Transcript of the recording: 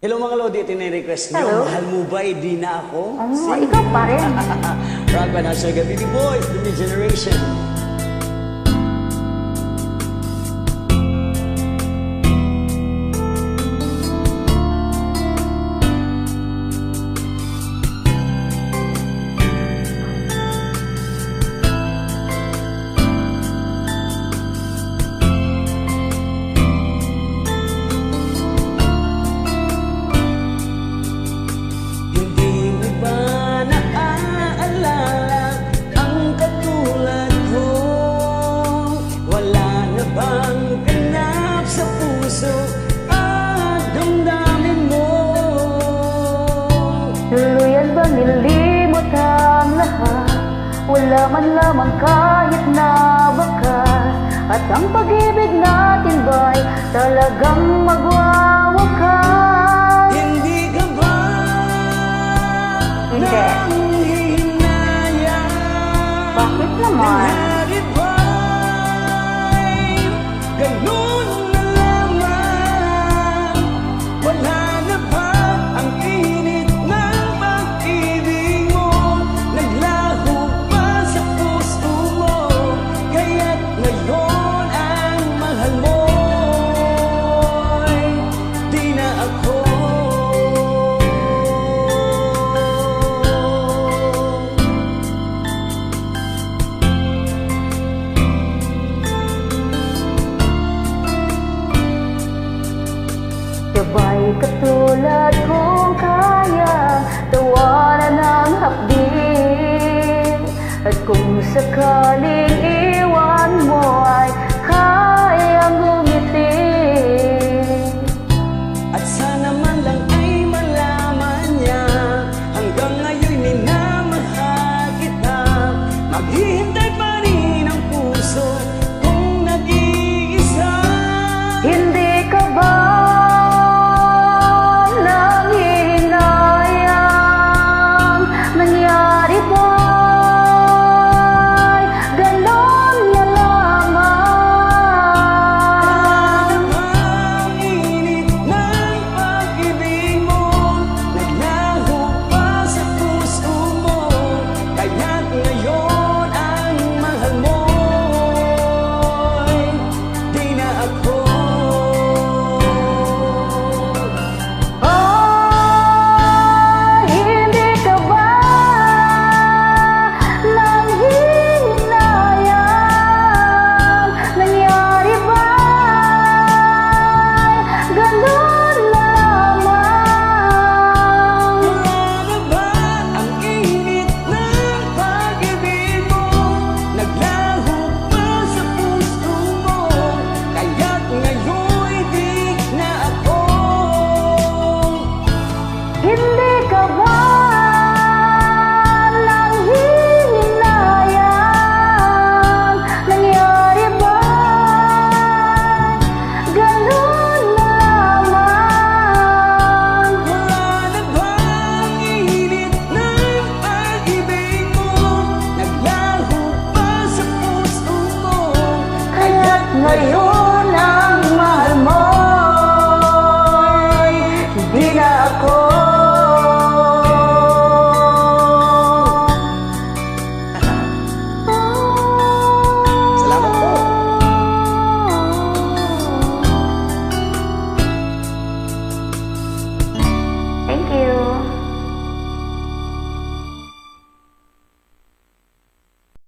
Hello mga Lodi, ito na yung request nyo. Hello. Mahal mo ba, di na ako? Ikaw pa rin. Rock Band Hashtag Baby Boys, the new generation. Tuluyan ba nilimot ang lahat? Wala man lamang kahit na bakas. At ang pag-ibig natin ba'y talagang magwawakas? Hindi ka ba Hindi. nanghihinayang? Bakit naman? Nangyari ba'y ganun na lamang? Wala na ba ang init ng pag-ibig mo? Naglaho ba sa puso mo? Kaya't ngayon ang mahal mo'y di na ako. Sabay katulad kong kaya tawanan ng hapdi. At kung sakali